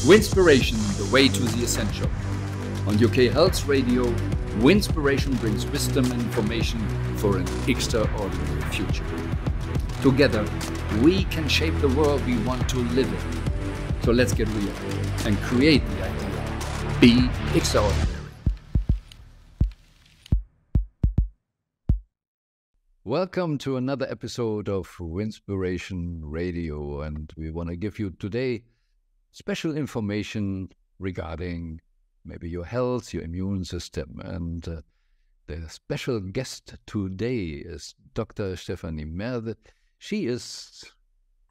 Winspiration, the way to the essential. On UK Health Radio, Winspiration brings wisdom and information for an extraordinary future. Together, we can shape the world we want to live in. So let's get real and create the idea. Be extraordinary. Welcome to another episode of Winspiration Radio, and we want to give you today special information regarding maybe your health, your immune system. And the special guest today is Dr. Stefanie Merse. She is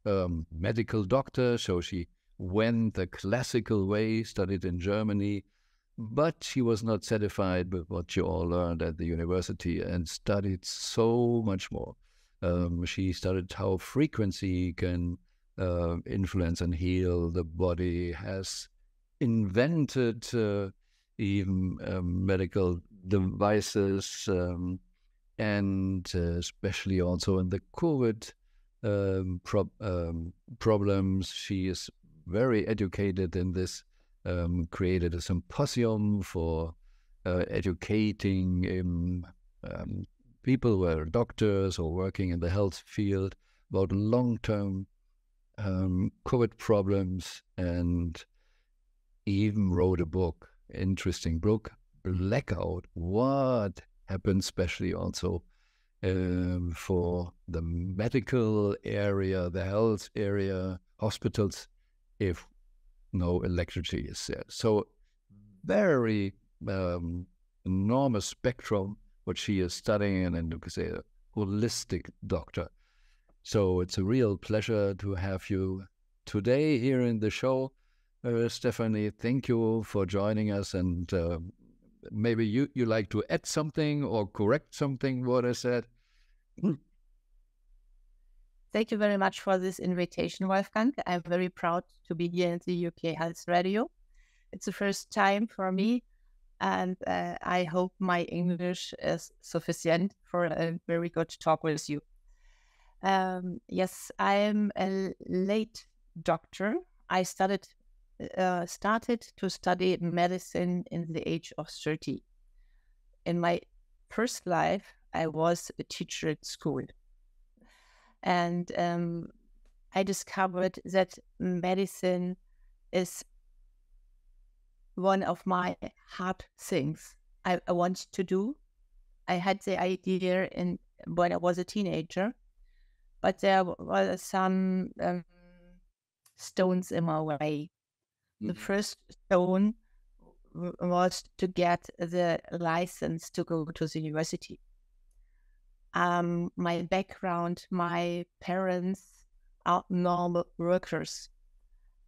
a medical doctor, so she went the classical way, studied in Germany, but she was not satisfied with what you all learned at the university and studied so much more. She studied how frequency can influence and heal the body, has invented even medical devices, and especially also in the COVID problems. She is very educated in this, created a symposium for educating people who are doctors or working in the health field about long-term COVID problems, and even wrote a book, interesting book, Blackout, what happened especially also for the medical area, the health area, hospitals, if no electricity is there. So very enormous spectrum what she is studying, and you could say a holistic doctor. So it's a real pleasure to have you today here in the show. Stefanie, thank you for joining us, and maybe you like to add something or correct something what I said. Thank you very much for this invitation, Wolfgang. I'm very proud to be here in the UK Health Radio. It's the first time for me, and I hope my English is sufficient for a very good talk with you. Yes, I am a late doctor. I started to study medicine in the age of 30. In my first life, I was a teacher at school. And I discovered that medicine is one of my hard things I want to do. I had the idea when I was a teenager, but there were some stones in my way. The first stone was to get the license to go to the university. My background, my parents are normal workers,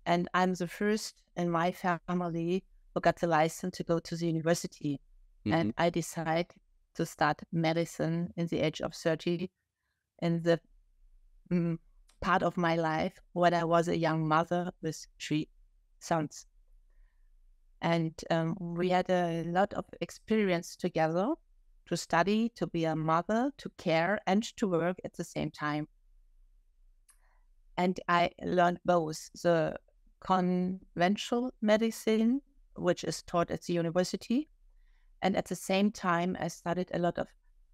and I'm the first in my family who got the license to go to the university. And I decided to start medicine in the age of 30 in the part of my life when I was a young mother with 3 sons. And we had a lot of experience together to study, to be a mother, to care, and to work at the same time. And I learned both the conventional medicine, which is taught at the university, and at the same time, I studied a lot of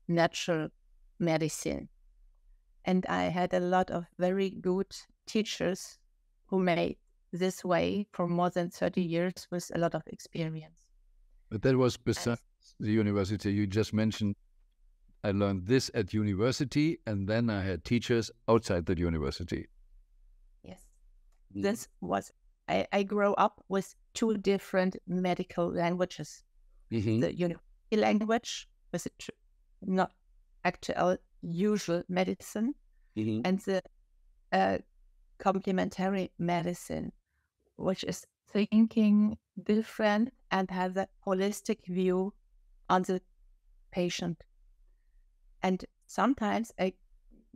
natural medicine. And I had a lot of very good teachers who made this way for more than 30 years with a lot of experience. But that was besides the university. You just mentioned I learned this at university, and then I had teachers outside the university. Yes. This was, I grew up with 2 different medical languages. The university language was not actual usual medicine, and the complementary medicine, which is thinking different and has a holistic view on the patient. And sometimes I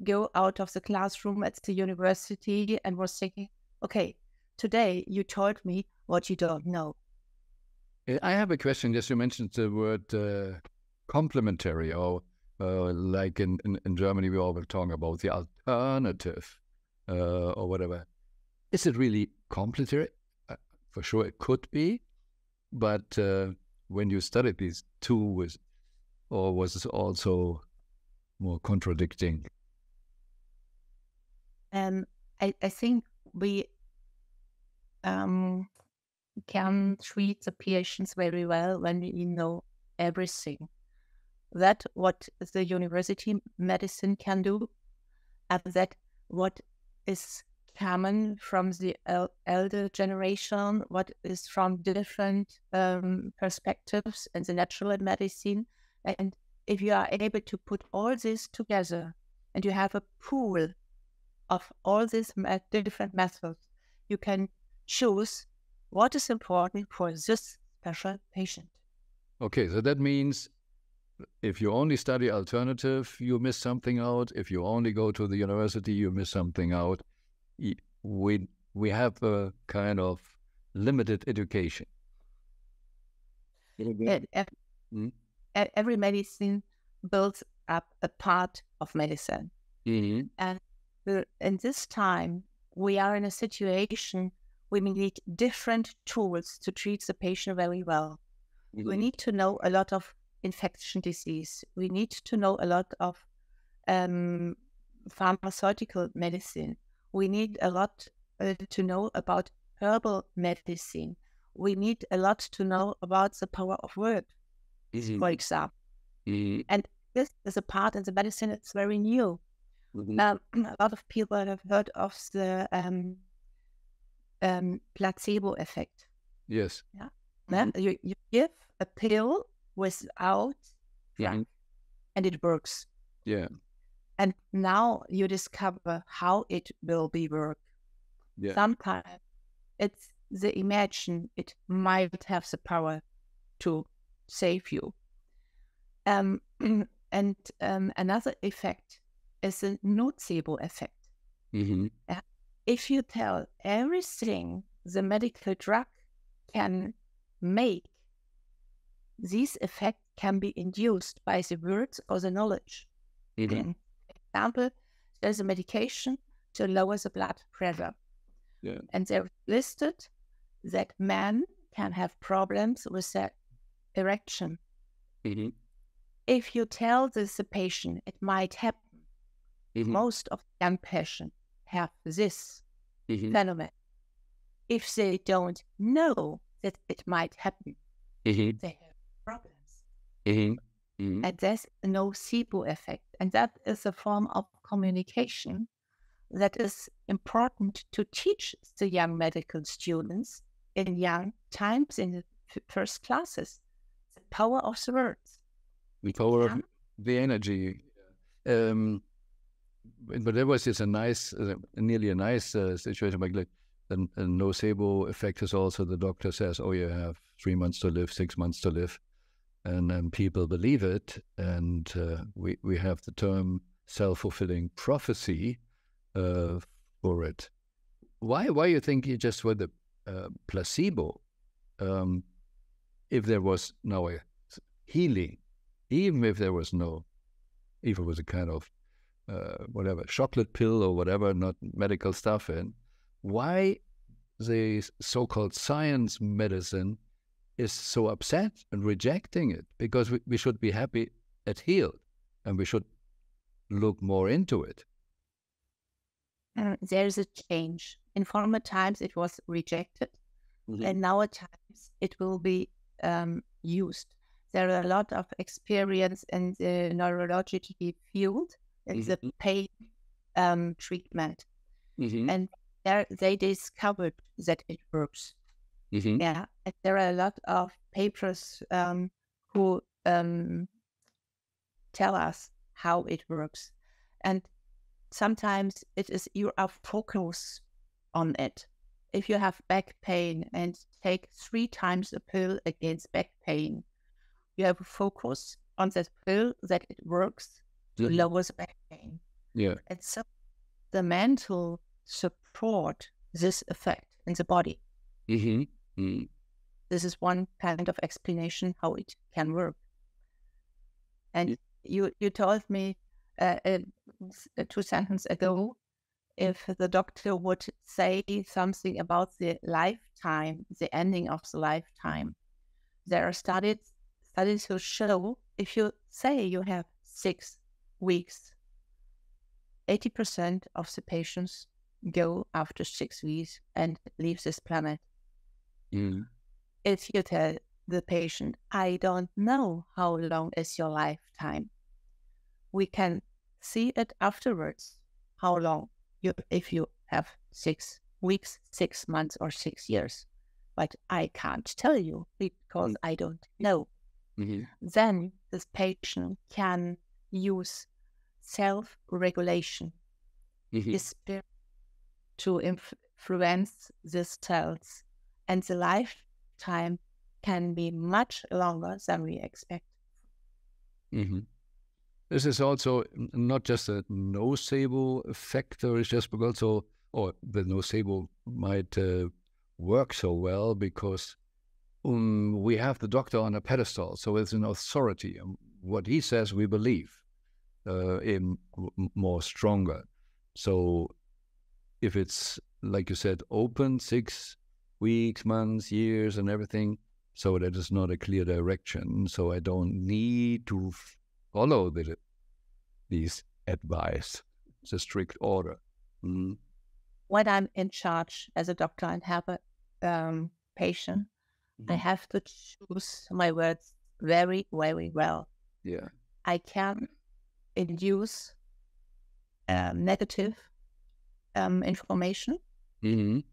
go out of the classroom at the university and was thinking, okay, today you told me what you don't know. I have a question. Yes, you mentioned the word complementary, or like in Germany, we always talk about the alternative or whatever. Is it really complementary? for sure it could be, but when you studied these two, or was it also more contradicting? I think we can treat the patients very well when we know everything. That what the university medicine can do, and that what is common from the elder generation, what is from different perspectives in the natural medicine. And if you are able to put all this together and you have a pool of all these different methods, you can choose what is important for this special patient. Okay, so that means if you only study alternative, you miss something out. If you only go to the university, you miss something out. We have a kind of limited education. Every medicine builds up a part of medicine. Mm-hmm. And in this time, we are in a situation where we need different tools to treat the patient very well. Mm-hmm. We need to know a lot of infection disease. We need to know a lot of pharmaceutical medicine. We need a lot to know about herbal medicine. We need a lot to know about the power of word, for example. Mm-hmm. And this is a part in the medicine that's very new. Mm-hmm. A lot of people have heard of the placebo effect. Yes. Yeah. Mm-hmm. You give a pill without drug, and it works. Yeah. And now you discover how it will be work. Yeah. Sometimes it's the imagine it might have the power to save you. And another effect is a nocebo effect. Mm-hmm. If you tell everything the medical drug can make, this effect can be induced by the words or the knowledge. Mm-hmm. For example, there's a medication to lower the blood pressure. Yeah. And they've listed that men can have problems with their erection. Mm-hmm. If you tell the patient it might happen, most of the young patients have this phenomenon. If they don't know that it might happen, they have problems. And there's a nocebo effect. And that is a form of communication that is important to teach the young medical students in young times in the first classes. The power of the words. The power of the energy. But there was just a nice, nearly a nice situation. Like the nocebo effect is also the doctor says, oh, you have 3 months to live, 6 months to live. And people believe it. And we have the term self-fulfilling prophecy for it. Why you think you just were the placebo? If there was no healing, even if there was no, if it was a kind of whatever, chocolate pill or whatever, not medical stuff in, why the so-called science medicine is so upset and rejecting it? Because we should be happy at healed, and we should look more into it. There's a change. In former times, it was rejected, and nowadays it will be used. There are a lot of experience in the neurological field, in the pain treatment, and there they discovered that it works. Yeah, and there are a lot of papers who tell us how it works, and sometimes it is you are focused on it. If you have back pain and take 3 times a pill against back pain, you have a focus on that pill that it works to lower the back pain. Yeah. And so the mental support this effect in the body. This is one kind of explanation how it can work. And you told me 2 sentences ago if the doctor would say something about the lifetime, the ending of the lifetime. There are studies who show if you say you have 6 weeks, 80% of the patients go after 6 weeks and leave this planet. If you tell the patient, I don't know how long is your lifetime, we can see it afterwards, how long, if you have 6 weeks, 6 months, or 6 years. But I can't tell you because I don't know. Then this patient can use self-regulation to influence these cells, and the lifetime can be much longer than we expect. This is also not just a nocebo factor, it's just also, or the nocebo might work so well because we have the doctor on a pedestal, so it's an authority. What he says, we believe more stronger. So if it's, like you said, open 6 weeks, months, years, and everything, so that is not a clear direction. So I don't need to follow these advice. It's a strict order. When I'm in charge as a doctor and have a patient, I have to choose my words very, very well. Yeah, I can induce negative information, and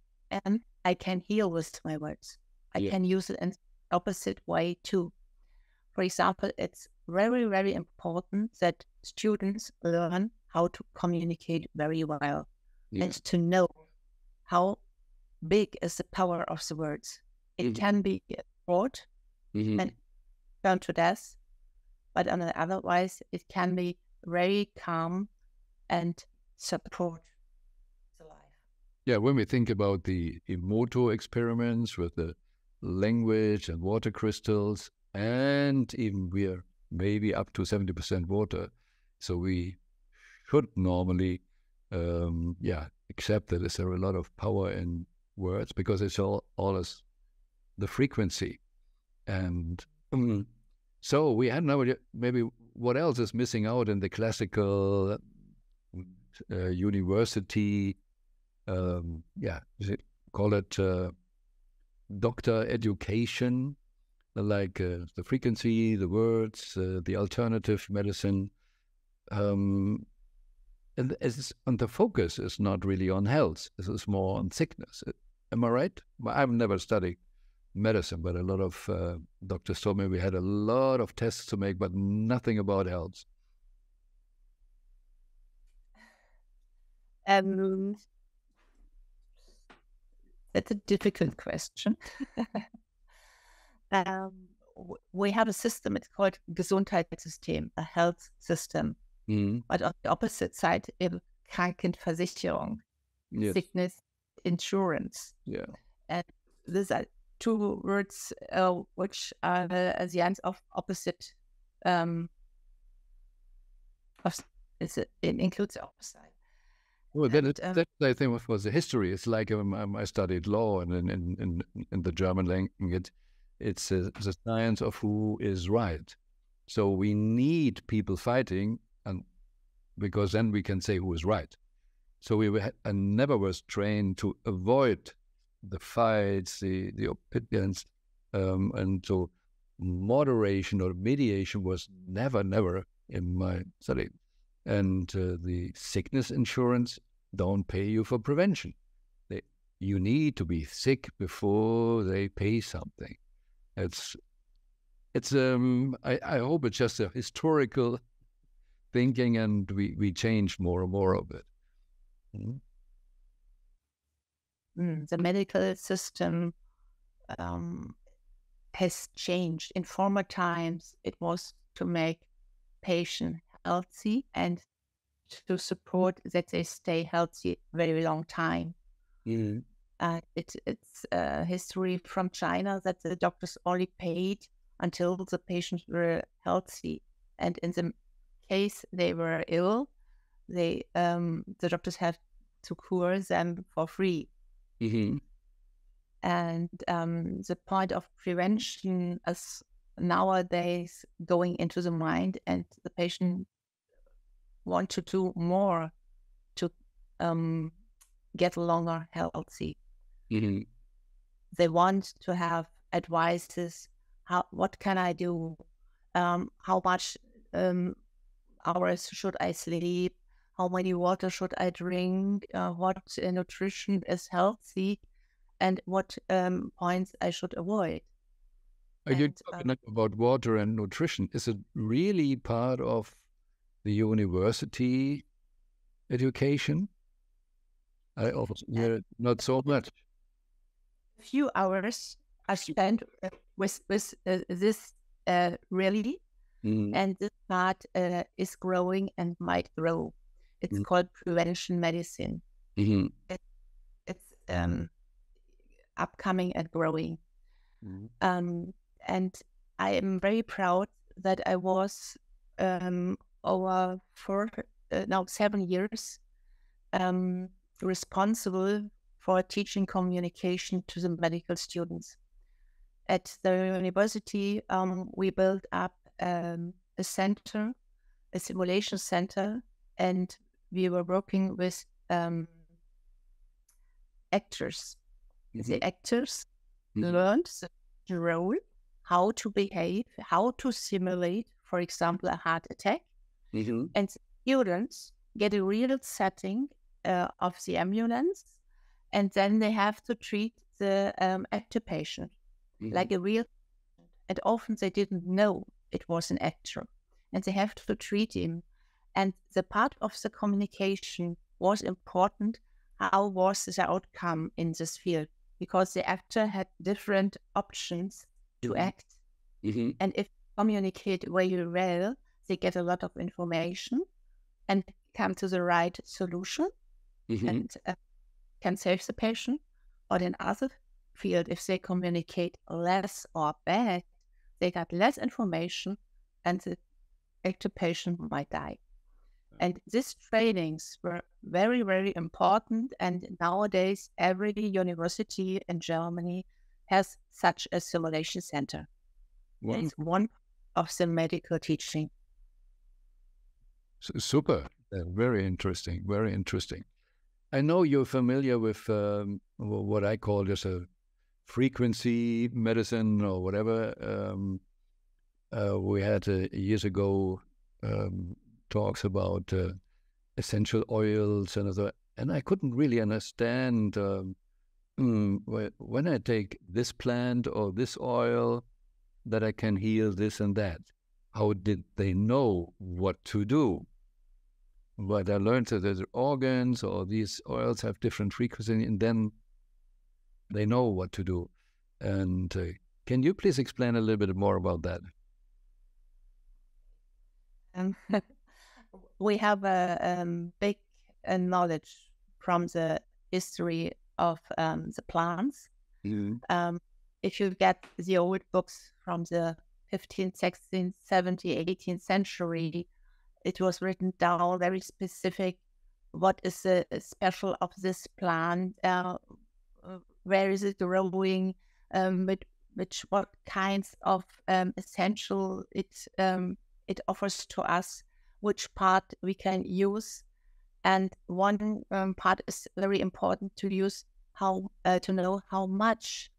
I can heal with my words. I can use it in the opposite way too. For example, it's very, very important that students learn how to communicate very well and to know how big is the power of the words. It can be broad and turn to death, but otherwise it can be very calm and support the life. Yeah, when we think about the Emoto experiments with the language and water crystals, and even we're maybe up to 70% water, so we should normally accept that there's a lot of power in words because it's all is the frequency. And so we had no idea maybe what else is missing out in the classical university, call it doctor education, like the frequency, the words, the alternative medicine. And the focus is not really on health. This is more on sickness. Am I right? I've never studied medicine, but a lot of doctors told me we had a lot of tests to make, but nothing about health. That's a difficult question. We have a system, it's called Gesundheitssystem, a health system. But on the opposite side, Krankenversicherung, sickness insurance. And these are two words which are the ends of opposite. It includes the opposite. Well, that I think was the history. It's like I studied law, and in the German language, it's the science of who is right. So we need people fighting, and because then we can say who is right. So I never was trained to avoid the fights, the opinions, and so moderation or mediation was never in my study. And the sickness insurance don't pay you for prevention. You need to be sick before they pay something. I hope it's just a historical thinking, and we change more and more of it. The medical system has changed. In former times, it was to make patients healthy and to support that they stay healthy a very long time. It's history from China that the doctors only paid until the patients were healthy, and in the case they were ill, the doctors had to cure them for free. Mm-hmm. And the point of prevention is nowadays going into the mind, and the patient want to do more to get longer healthy. Mm-hmm. They want to have advices. What can I do? How much hours should I sleep? How many water should I drink? What nutrition is healthy? And what points I should avoid. Are you talking about water and nutrition? Is it really part of the university education? I also hear not so much. A few hours are spent with this really, and this part is growing and might grow. It's called prevention medicine. It's upcoming and growing. And I am very proud that I was over 7 years responsible for teaching communication to the medical students. At the university, we built up a center, a simulation center, and we were working with actors. The actors learned the role, how to behave, how to simulate, for example, a heart attack. And students get a real setting of the ambulance, and then they have to treat the actor patient like a real, and often they didn't know it was an actor, and they have to treat him. And the part of the communication was important. How was the outcome in this field? Because the actor had different options to act. And if communicate very well, they get a lot of information and come to the right solution and can save the patient. Or in other field, if they communicate less or bad, they got less information and the actor patient might die. And these trainings were very, very important. And nowadays, every university in Germany has such a simulation center. Wow. It's one of the medical teaching. Super. Very interesting. Very interesting. I know you're familiar with what I call just a frequency medicine or whatever. We had years ago talks about essential oils and other, and I couldn't really understand when I take this plant or this oil that I can heal this and that. How did they know what to do? But I learned that the organs or these oils have different frequency, and then they know what to do. And can you please explain a little bit more about that? We have a big knowledge from the history of the plants. If you get the old books from the 15th, 16th, 17th, 18th century, it was written down very specific. What is the special of this plant? Where is it growing? What kinds of essential it offers to us? Which part we can use? And one part is very important to use, how to know how much,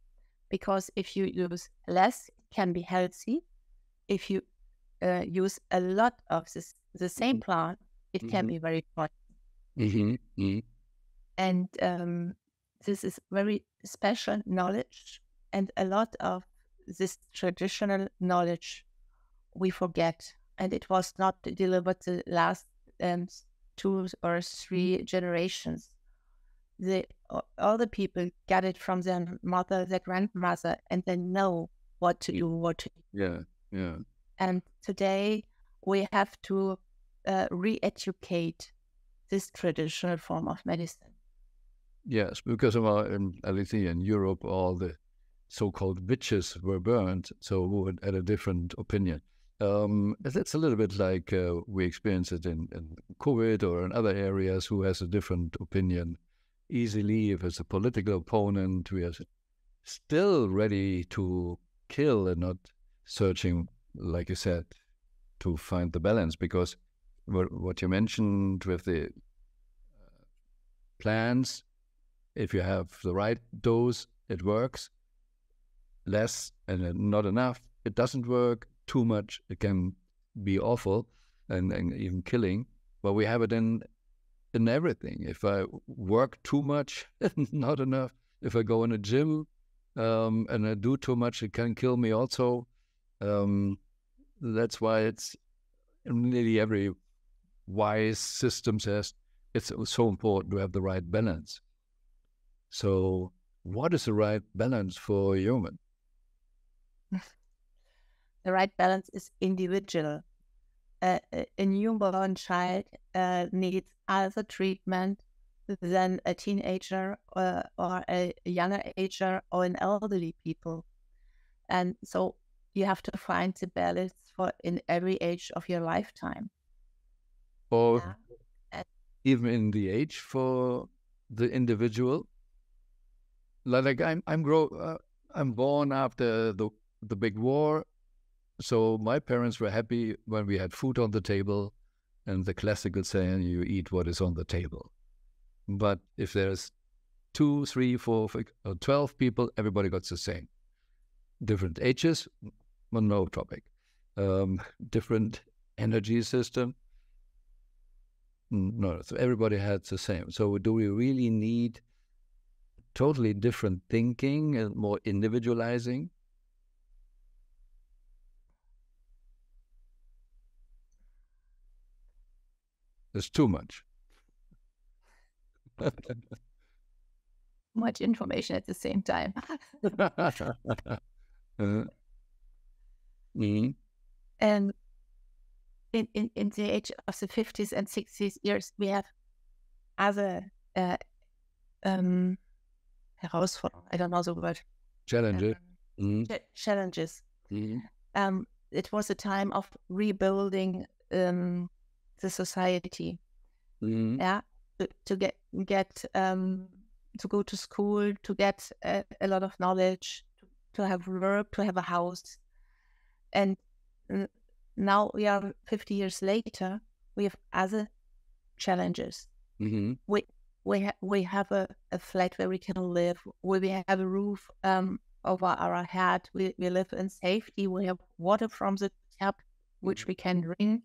because if you use less, it can be healthy. If you use a lot of the same plant, it can be very toxic. And this is very special knowledge, and a lot of this traditional knowledge we forget, and it was not delivered the last 2 or 3 generations. All the people got it from their mother, their grandmother, and they know what to do, Yeah. And today we have to re-educate this traditional form of medicine. Yes, because of our, at least in Europe, all the so-called witches were burned, so who had a different opinion. It's a little bit like we experience it in COVID or in other areas. Who has a different opinion easily? If it's a political opponent, we are still ready to kill and not searching, like you said, to find the balance. Because what you mentioned with the plants, if you have the right dose, it works. Less and not enough, it doesn't work. Too much, it can be awful and even killing. But we have it in everything. If I work too much, not enough. If I go in a gym and I do too much, it can kill me also. That's why it's nearly every wise system says it's so important to have the right balance. So what is the right balance for a human? The right balance is individual. A newborn child needs other treatment than a teenager or a younger ager or an elderly people. And so you have to find the balance for in every age of your lifetime. Or even in the age for the individual. Like I'm born after the big war. So my parents were happy when we had food on the table, and the classical saying, you eat what is on the table. But if there's 2, 3, 4, 12 people, everybody got the same. Different ages, well, no topic. Different energy system. No, so everybody had the same. So do we really need totally different thinking and more individualizing? There's too much. Much information at the same time. Mm-hmm. And in the age of the 50s and 60s years, we have other Herausforderungen. I don't know the word. Challenges. Challenges. Mm-hmm. It was a time of rebuilding the society. Mm-hmm. Yeah, to get to go to school, to get a lot of knowledge, to have work, to have a house, and now we are 50 years later. We have other challenges. Mm-hmm. We have a flat where we can live. We have a roof over our head. We live in safety. We have water from the tap, which we can drink.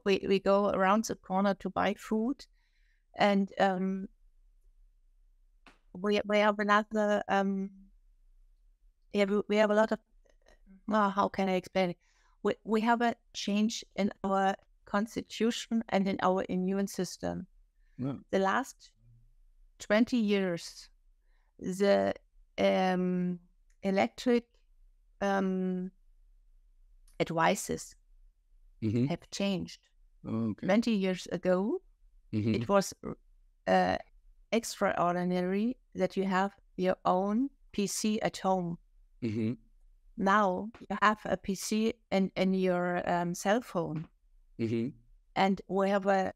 We go around the corner to buy food, and we have another. We have a lot of. Well, how can I explain it? We have a change in our constitution and in our immune system. Yeah. The last 20 years, the electric advices Mm-hmm. have changed. Okay. 20 years ago, Mm-hmm. it was extraordinary that you have your own PC at home. Mm-hmm. Now you have a PC in your cell phone. Mm-hmm. And we have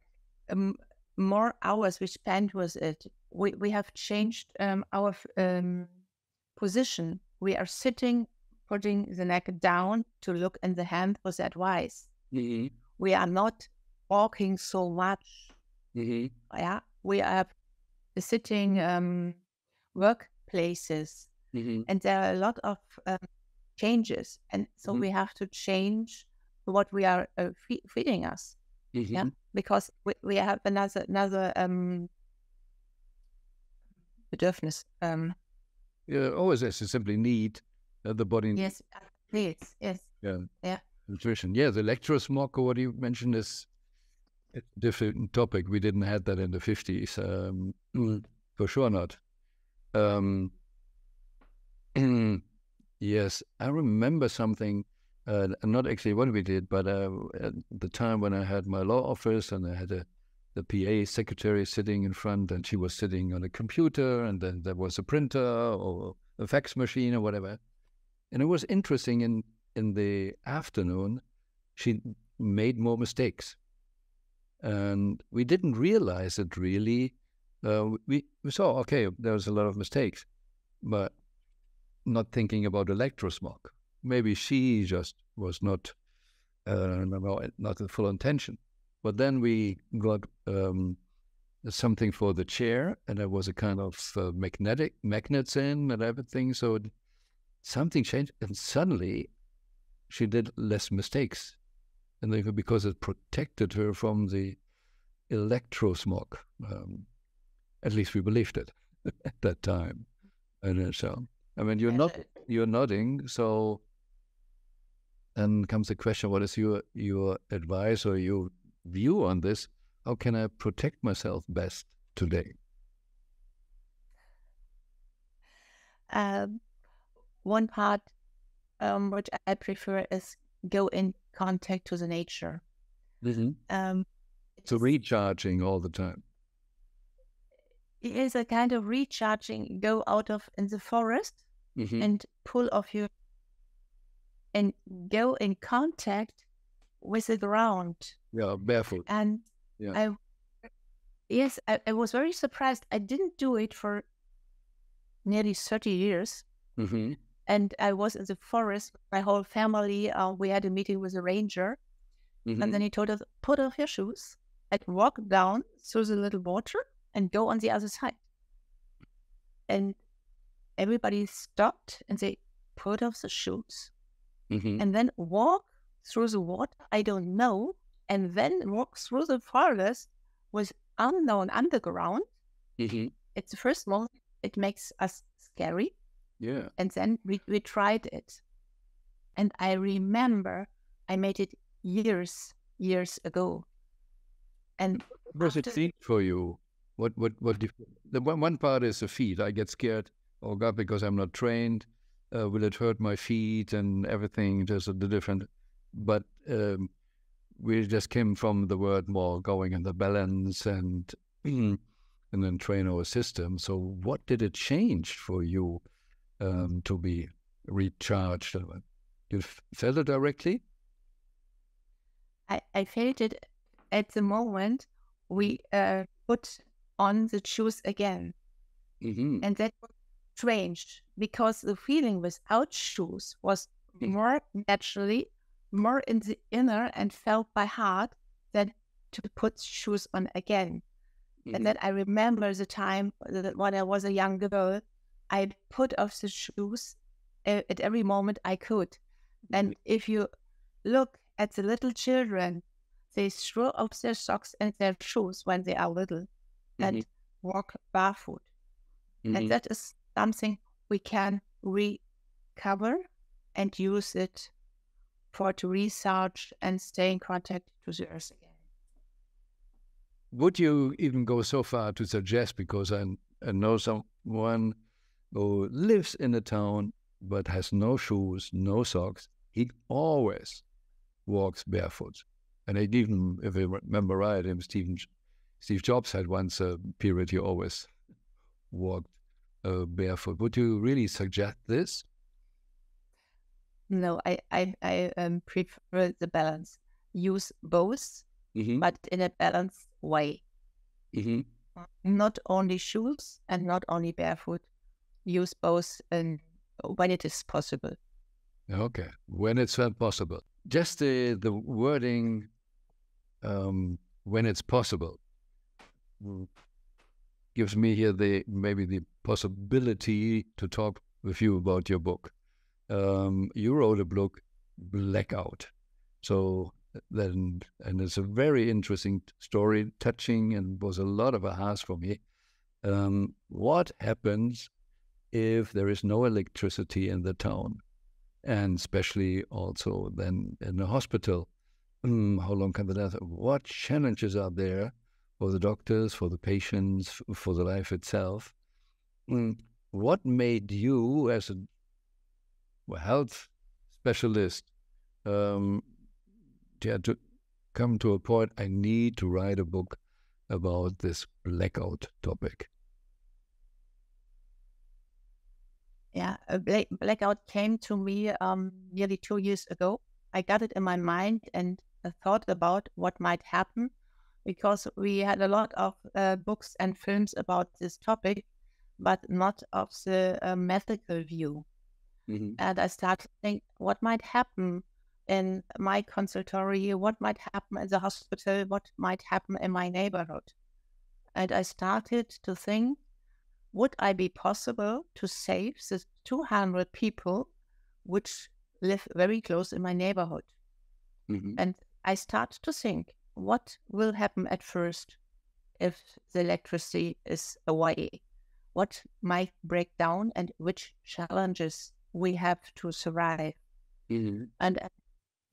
more hours we spend with it. We have changed our position. We are sitting, putting the neck down to look in the hand with advice. Mm-hmm. We are not walking so much. Mm-hmm. Yeah, we have sitting workplaces, Mm-hmm. and there are a lot of changes, and so Mm-hmm. we have to change what we are feeding us. Mm-hmm. Yeah, because we have another Bedürfnis. Yeah, always is to simply need the body. Yes, needs. Yes. Yeah. Nutrition. Yeah, the electrosmog, or what you mentioned, is a different topic. We didn't have that in the 50s. For sure not. Yes, I remember something, not actually what we did, but at the time when I had my law office and I had the PA secretary sitting in front, and she was sitting on a computer, and then there was a printer or a fax machine or whatever. And it was interesting in the afternoon, she made more mistakes. And we didn't realize it really. We saw, okay, there was a lot of mistakes, but not thinking about electrosmog. Maybe she just was not in full intention. But then we got something for the chair, and there was a kind of magnets in and everything. So something changed, and suddenly she did less mistakes, and because it protected her from the electrosmog. At least we believed it at that time. And so, I mean, you're nodding. So then comes the question: what is your advice or your view on this? How can I protect myself best today? One part which I prefer is go in contact to the nature. Mm-hmm. So recharging all the time. It is a kind of recharging. Go out in the forest and pull off and go in contact with the ground. Yeah, barefoot. And yeah. I was very surprised. I didn't do it for nearly 30 years. Mm-hmm. And I was in the forest with my whole family. We had a meeting with a ranger. Mm-hmm. And then he told us, put off your shoes and walk down through the little water and go on the other side. And everybody stopped and they put off the shoes and then walk through the water, I don't know, and then walk through the forest with unknown underground. It's the first moment, it makes us scary. Yeah. And then we tried it. And I remember I made it years ago. And what does it mean for you? The one part is the feet. I get scared, oh God, because I'm not trained. Will it hurt my feet and everything? Just the different. But we just came from the word more going in the balance and then train our system. So what did it change for you to be recharged? You felt it directly? I felt it at the moment we put on the shoes again. And that was strange because the feeling without shoes was more naturally, more in the inner and felt by heart than to put shoes on again. And then I remember the time that when I was a young girl, I put off the shoes at every moment I could. And if you look at the little children, they throw off their socks and their shoes when they are little and walk barefoot. And that is something we can recover and use it to research and stay in contact to the earth again. Would you even go so far to suggest, because I know someone who lives in a town but has no shoes, no socks, he always walks barefoot. And even, if I remember right, Steve Jobs had once a period he always walked barefoot. Would you really suggest this? No, I prefer the balance. Use both, but in a balanced way. Not only shoes and not only barefoot. Use both when it is possible. Okay, when it's possible. Just the wording, when it's possible, gives me here maybe the possibility to talk with you about your book. You wrote a book, Blackout. So then, and it's a very interesting story, touching, and was a lot of ahas for me. What happens if there is no electricity in the town, and especially also then in the hospital? How long can that last? What challenges are there for the doctors, for the patients, for the life itself? What made you, as a health specialist, to come to a point, I need to write a book about this blackout topic? Yeah, a blackout came to me nearly 2 years ago. I got it in my mind and thought about what might happen, because we had a lot of books and films about this topic, but not of the medical view. And I started to think what might happen in my consultory, what might happen in the hospital, what might happen in my neighborhood. And I started to think, would I be possible to save the 200 people which live very close in my neighborhood? And I start to think, what will happen at first if the electricity is away? What might break down and which challenges we have to survive?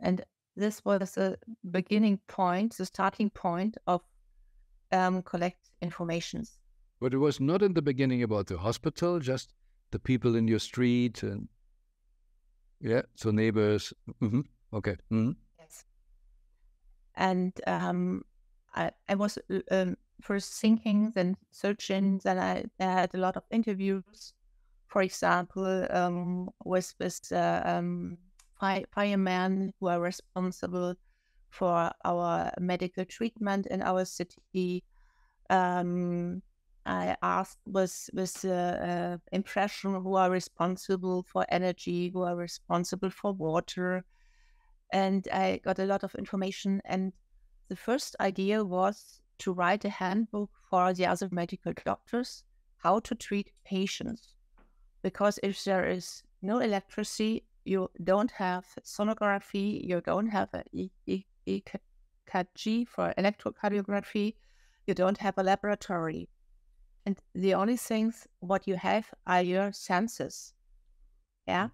And this was the beginning point, the starting point of collect informations. But it was not in the beginning about the hospital, just the people in your street and so neighbors. Okay. Yes. And I was first thinking, then searching, then I had a lot of interviews, for example, with firemen who are responsible for our medical treatment in our city. I asked with impression who are responsible for energy, who are responsible for water, and I got a lot of information. And the first idea was to write a handbook for the other medical doctors how to treat patients, because if there is no electricity, you don't have sonography, you don't have an EKG for electrocardiography, you don't have a laboratory. And the only things what you have are your senses. Yeah.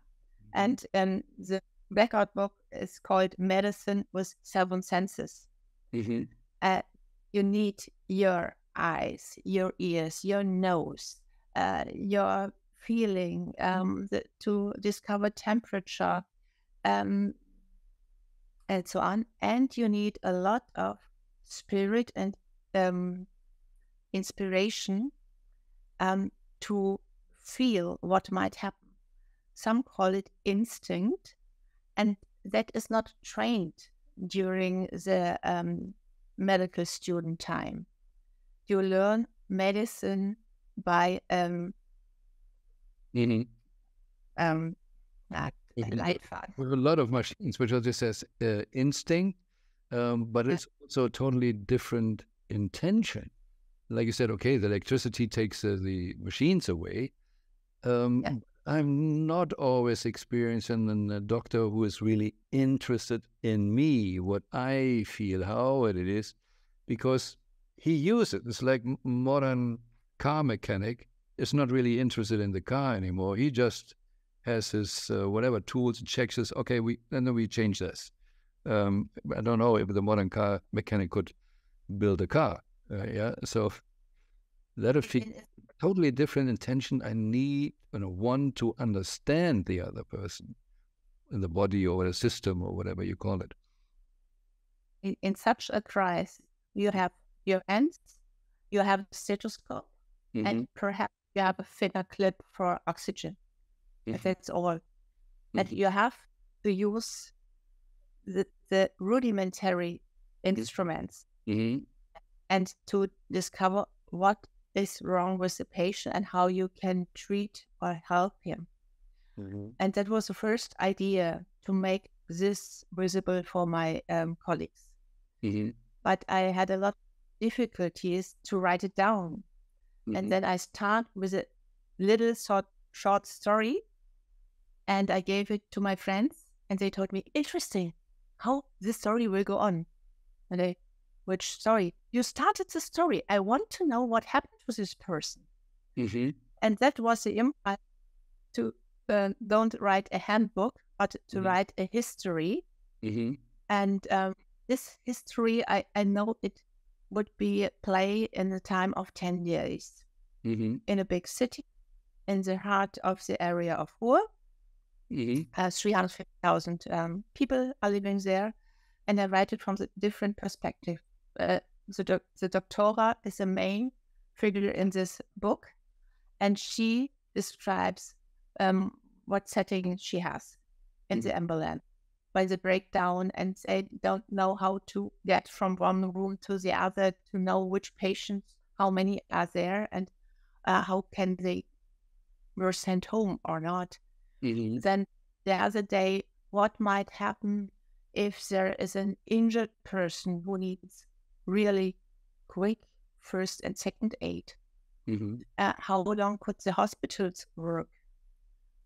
And the backup book is called Medicine with Seven Senses. You need your eyes, your ears, your nose, your feeling, to discover temperature, and so on. And you need a lot of spirit and inspiration to feel what might happen. Some call it instinct, and that is not trained during the medical student time. You learn medicine by With a lot of machines, which also says instinct, but it's also a totally different intention. Like you said, okay, the electricity takes the machines away. I'm not always experiencing a doctor who is really interested in me, what I feel, how it is, because he uses it. It's like modern car mechanic is not really interested in the car anymore. He just has his whatever tools and checks this. Okay, then we change this. I don't know if the modern car mechanic could build a car. So that is totally different intention. I need one to understand the other person in the body or the system or whatever you call it. In such a crisis, you have your hands, you have a stethoscope, and perhaps you have a finger clip for oxygen. That's all. And you have to use the rudimentary instruments and to discover what is wrong with the patient and how you can treat or help him. And that was the first idea, to make this visible for my colleagues. But I had a lot of difficulties to write it down. And then I start with a little short story, and I gave it to my friends, and they told me, interesting, how this story will go on. And which story? You started the story. I want to know what happened with this person. And that was the impact, to don't write a handbook, but to write a history. And this history, I know it would be a play in the time of 10 years in a big city, in the heart of the area of Ruhr. 350,000 people are living there, and I write it from the different perspective. The doctora is the main figure in this book, and she describes what setting she has in the ambulance. by the breakdown, and they don't know how to get from one room to the other to know which patients, how many are there, and how can they were sent home or not. Then the other day, what might happen if there is an injured person who needs really quick first and second aid? How long could the hospitals work?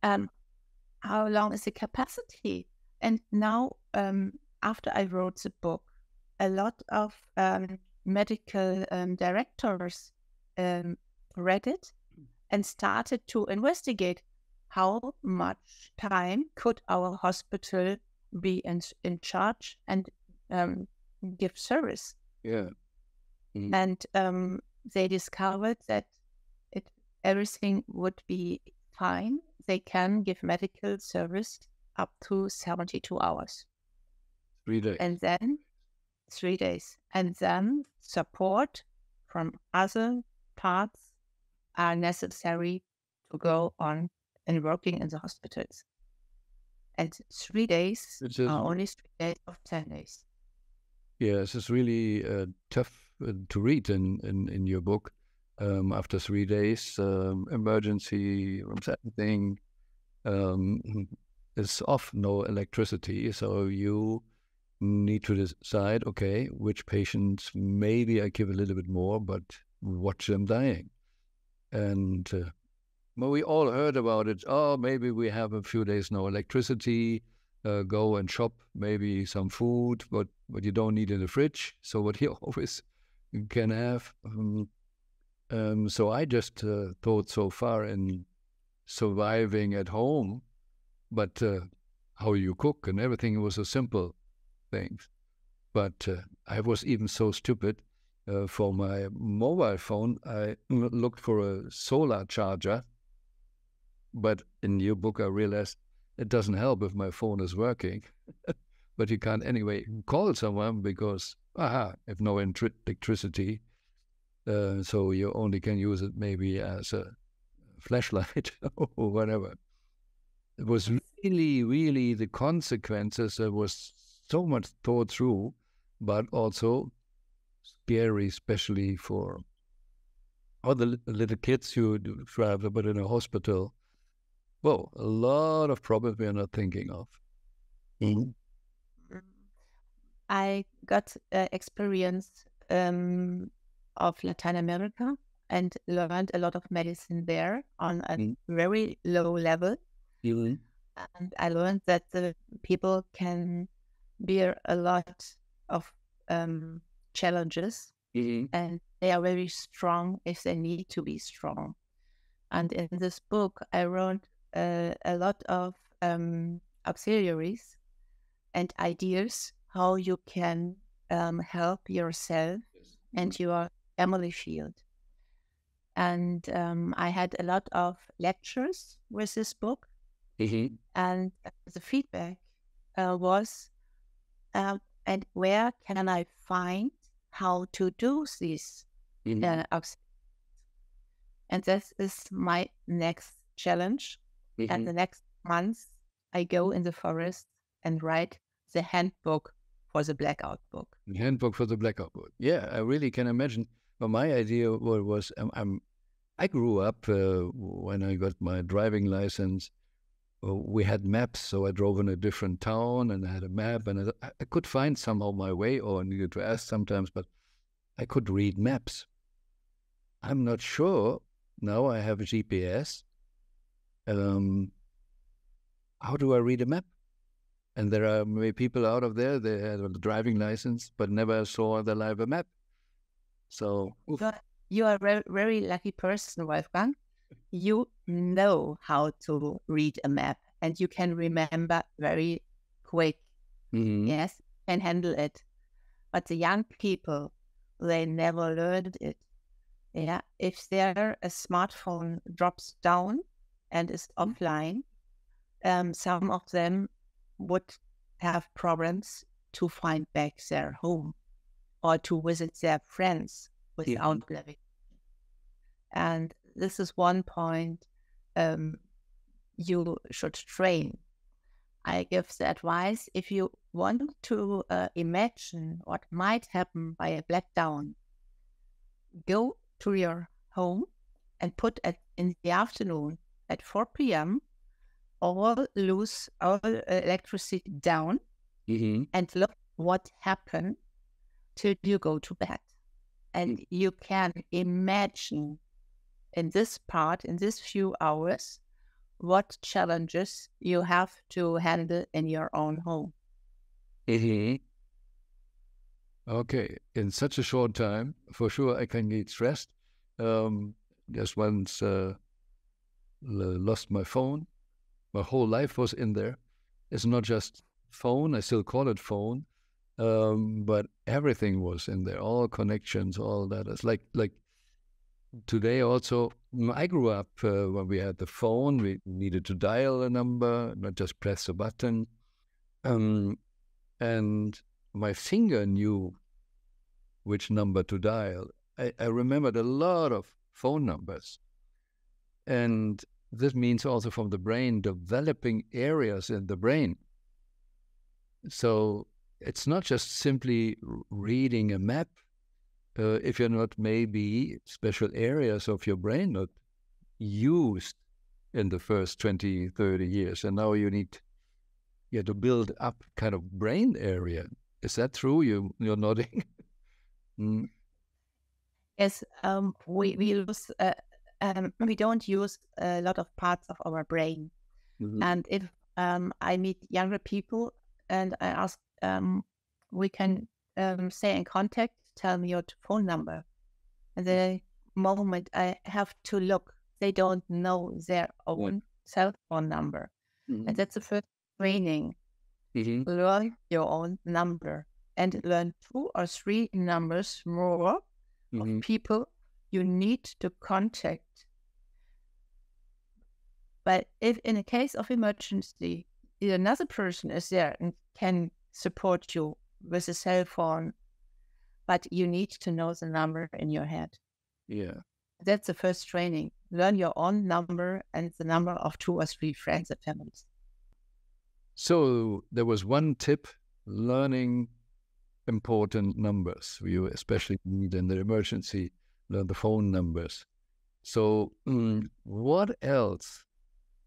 How long is the capacity? And now, after I wrote the book, a lot of medical directors read it and started to investigate how much time could our hospital be in charge and give service. Yeah. And they discovered that everything would be fine. They can give medical service up to 72 hours. 3 days. And then 3 days. And then support from other parts are necessary to go on and working in the hospitals. And 3 days are only 3 days of 10 days. Yes, it's really tough to read in your book. After 3 days, emergency rooms, everything is off, no electricity. So you need to decide, okay, which patients maybe I give a little bit more, but watch them dying. And well, we all heard about it. Oh, maybe we have a few days no electricity. Go and shop maybe some food, but you don't need in the fridge. So what you always can have. So I just thought so far in surviving at home, but how you cook and everything was a simple thing. But I was even so stupid. For my mobile phone, I looked for a solar charger. But in your book, I realized it doesn't help if my phone is working. But you can't anyway call someone because, if no electricity, so you only can use it maybe as a flashlight or whatever. It was really, really the consequences. There was so much thought through, but also scary, especially for all the little kids who travel, but in a hospital. Well, a lot of problems we are not thinking of. I got experience of Latin America and learned a lot of medicine there on a very low level. And I learned that the people can bear a lot of challenges, and they are very strong if they need to be strong. And in this book, I wrote a lot of auxiliaries and ideas how you can help yourself and your family field. And I had a lot of lectures with this book, and the feedback was, and where can I find how to do this auxiliary? And this is my next challenge. And the next month, I go in the forest and write the handbook for the blackout book. The handbook for the blackout book. Yeah, I really can imagine. Well, my idea was I grew up when I got my driving license. We had maps, so I drove in a different town and I had a map, and I could find somehow my way, or I needed to ask sometimes, but I could read maps. I'm not sure. Now I have a GPS. How do I read a map? And there are maybe people out of there, they have a driving license, but never saw the live map. So you are a very lucky person, Wolfgang. You know how to read a map and you can remember very quick. Yes, and handle it. But the young people, they never learned it. Yeah, if their a smartphone drops down and is offline, some of them would have problems to find back their home or to visit their friends without navigation. And this is one point you should train. I give the advice, if you want to imagine what might happen by a blackdown, go to your home and put it in the afternoon at 4 p.m. lose all electricity down and look what happened till you go to bed. And you can imagine in this few hours, what challenges you have to handle in your own home. Okay, in such a short time, for sure I can get stressed. Just once lost my phone. My whole life was in there. It's not just phone, I still call it phone, but everything was in there, all connections, all that. It's like today also, I grew up when we had the phone, we needed to dial a number, not just press a button. And my finger knew which number to dial. I remembered a lot of phone numbers. And this means also from the brain, developing areas in the brain. So it's not just simply reading a map. If you're not maybe special areas of your brain not used in the first 20, 30 years. And now you need to build up kind of brain area. Is that true? You're nodding. Yes, we don't use a lot of parts of our brain. And if I meet younger people and I ask, we can stay in contact, tell me your phone number. And the moment I have to look, they don't know their own cell phone number. And that's the first training. Learn your own number and learn 2 or 3 numbers more of people you need to contact. But if in a case of emergency, another person is there and can support you with a cell phone, but you need to know the number in your head. Yeah. That's the first training. Learn your own number and the number of 2 or 3 friends and families. So there was one tip, learning important numbers. You especially need in the emergency, learn the phone numbers. So what else?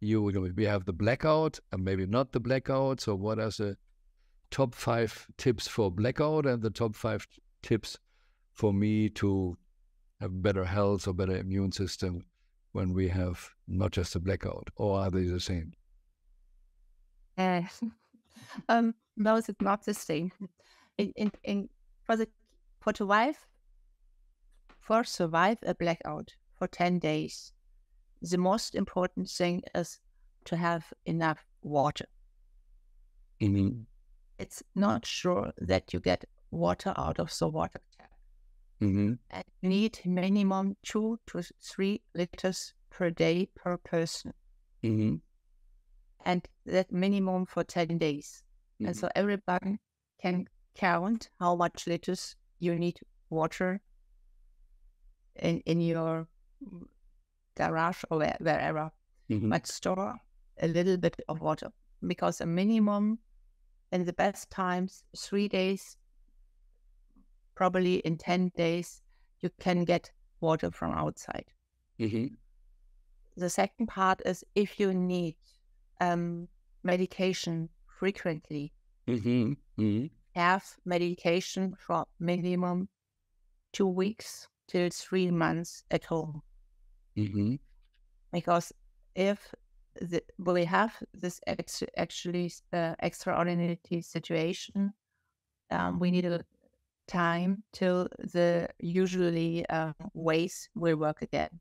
We have the blackout and maybe not the blackout. So what are the top 5 tips for blackout and the top 5 tips for me to have better health or better immune system when we have not just a blackout? Or are they the same? No, it's not the same. For survive a blackout for 10 days, the most important thing is to have enough water. It's not sure that you get water out of the water tap. And need minimum 2 to 3 liters per day per person. And that minimum for 10 days. And so everybody can count how much liters you need water in your garage or wherever. But store a little bit of water, because a minimum in the best times, 3 days, probably in 10 days, you can get water from outside. The second part is if you need medication frequently, have medication for minimum 2 weeks till 3 months at home. Because if we have this extraordinary situation, we need a time till the usually ways will work again.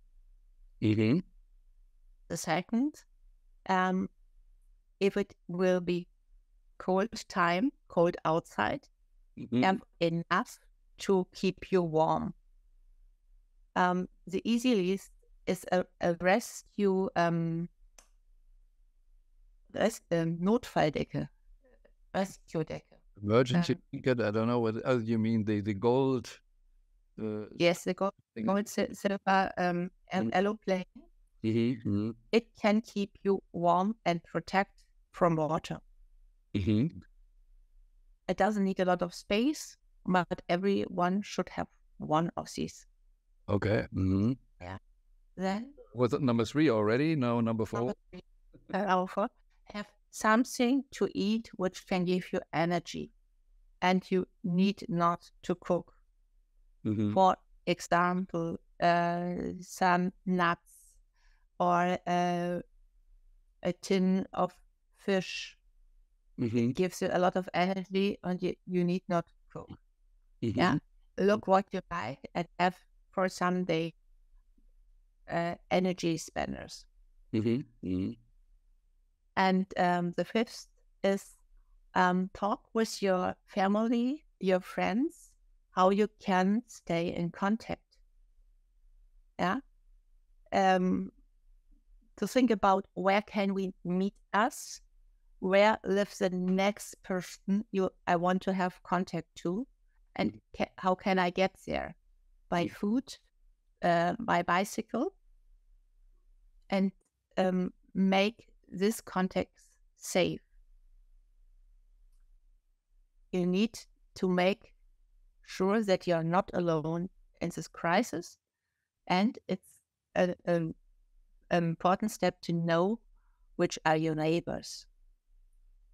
The second, if it will be cold outside, have enough to keep you warm. The easiest is a rescue Notfalldecke, rescue decke. Emergency ticket, I don't know what you mean, the gold. Yes, the gold silver aeroplane. It can keep you warm and protect from water. Mm-hmm. It doesn't need a lot of space, but everyone should have one of these. Okay. Mm-hmm. Yeah. Then Was it number 3 already? No, number 4. number 3, alpha, have something to eat which can give you energy, and you need not to cook. Mm-hmm. For example, some nuts or a tin of fish. Mm-hmm. It gives you a lot of energy, and you need not cook. Mm-hmm. Yeah, look what you like and have for Sunday energy spenders. Mm-hmm. Mm-hmm. And the 5th is talk with your family, your friends, how you can stay in contact. Yeah. To think about where can we meet us, where lives the next person I want to have contact to, and how can I get there? By foot, by bicycle, and make this context safe. You need to make sure that you're not alone in this crisis, and it's an important step to know which are your neighbors.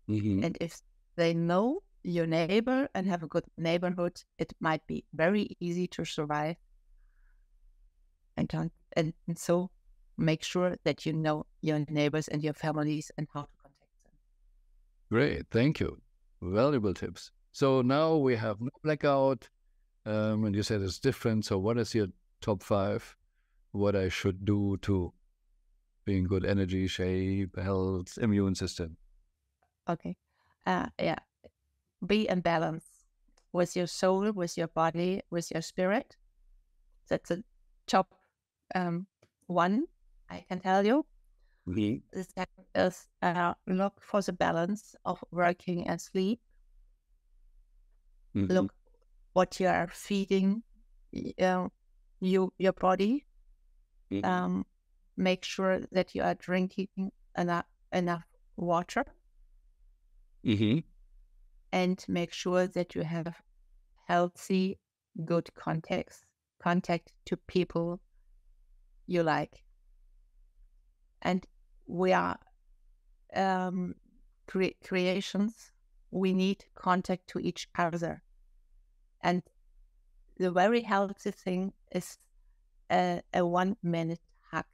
Mm-hmm. And if they know your neighbor and have a good neighborhood, it might be very easy to survive. And so make sure that you know your neighbors and your families and how to contact them. Great. Thank you. Valuable tips. So now we have no blackout. And you said it's different. So what is your top 5? What I should do to be in good energy, shape, health, immune system? Okay. Yeah. Be in balance with your soul, with your body, with your spirit. That's a top one, I can tell you. Mm-hmm. The second is look for the balance of working and sleep. Mm-hmm. Look what you are feeding your body. Mm-hmm. Make sure that you are drinking enough water. Mm-hmm. And make sure that you have healthy, good contact to people you like. And we are creations. We need contact to each other. And the very healthy thing is a 1-minute hug.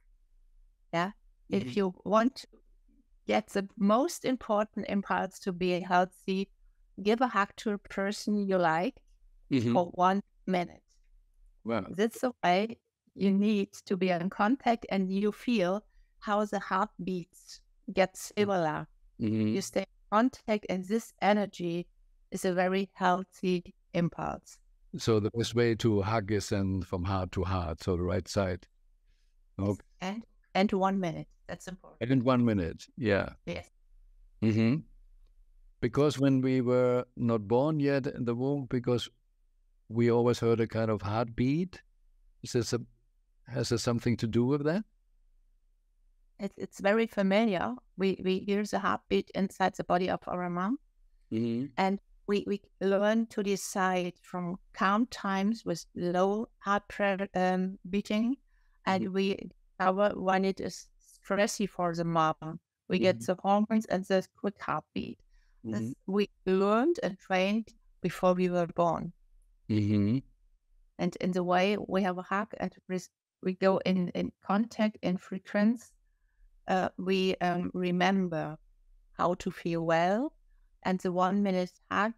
Yeah. Mm-hmm. If you want to get the most important impulse to be healthy, give a hug to a person you like for 1 minute. Wow. That's the way you need to be in contact, and you feel how the heartbeats get similar. Mm-hmm. You stay in contact, and this energy is a very healthy impulse. So the best way to hug is then from heart to heart, so the right side. Okay. And 1 minute. That's important. And in 1 minute, yeah. Yes. Mm-hmm. Because when we were not born yet in the womb, because we always heard a kind of heartbeat. Has this something to do with that? It's very familiar. We hear the heartbeat inside the body of our mom. Mm-hmm. And we learn to decide from calm times with low heart beating, and we discover when it is stressy for the mom. We get the hormones and the quick heartbeat. This we learned and trained before we were born. Mm-hmm. And in the way we have a hug and we go in contact, in frequency, we remember how to feel well. And the 1 minute hug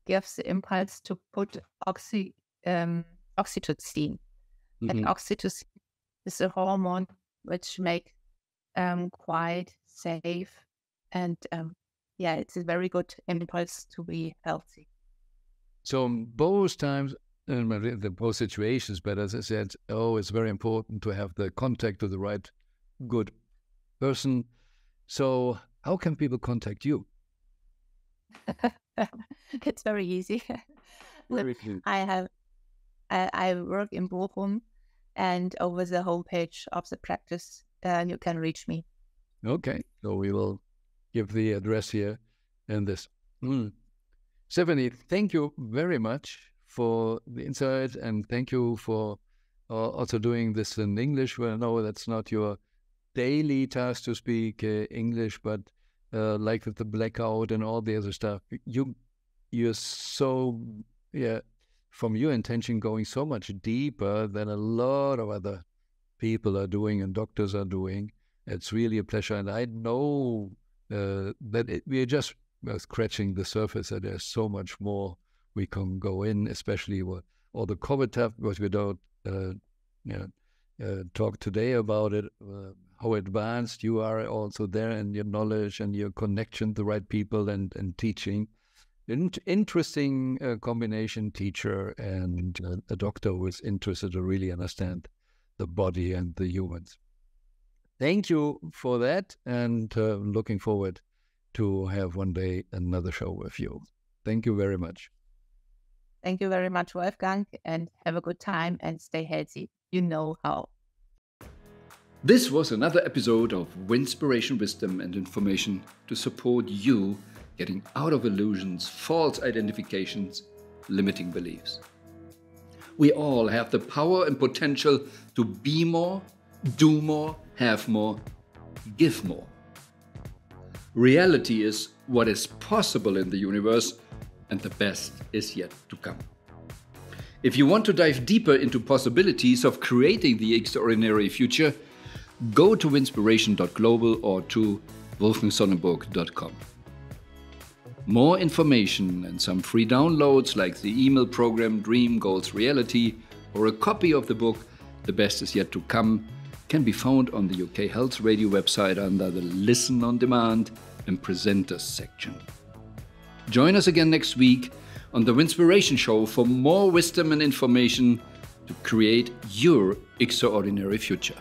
gives the impulse to put oxytocin. And oxytocin is a hormone which makes quiet, safe, and it's a very good impulse to be healthy. So both times, the both situations, but as I said, it's very important to have the contact to the right, good person. So how can people contact you? It's very easy. I work in Bochum, and over the homepage of the practice, you can reach me. Okay, so we will give the address here and this. Stefanie, thank you very much for the insight, and thank you for also doing this in English. Well, I know that's not your daily task to speak English, but like with the blackout and all the other stuff, you're so, from your intention, going so much deeper than a lot of other people are doing and doctors are doing. It's really a pleasure. And I know that we're just scratching the surface, and there's so much more we can go in, especially with all the COVID stuff, because we don't talk today about it, how advanced you are also there, and your knowledge and your connection to the right people and teaching. Interesting combination, teacher and a doctor who is interested to really understand the body and the humans. Thank you for that, and looking forward to have one day another show with you. Thank you very much. Thank you very much, Wolfgang, and have a good time and stay healthy. You know how. This was another episode of Winspiration, Wisdom and Information to support you getting out of illusions, false identifications, limiting beliefs. We all have the power and potential to be more, do more, have more, give more. Reality is what is possible in the universe, and the best is yet to come. If you want to dive deeper into possibilities of creating the extraordinary future, go to winspiration.global or to wolfgangsonnenburg.com. More information and some free downloads like the email program Dream Goals Reality or a copy of the book The Best Is Yet to Come can be found on the UK Health Radio website under the Listen on Demand and Presenters section. Join us again next week on the Winspiration Show for more wisdom and information to create your extraordinary future.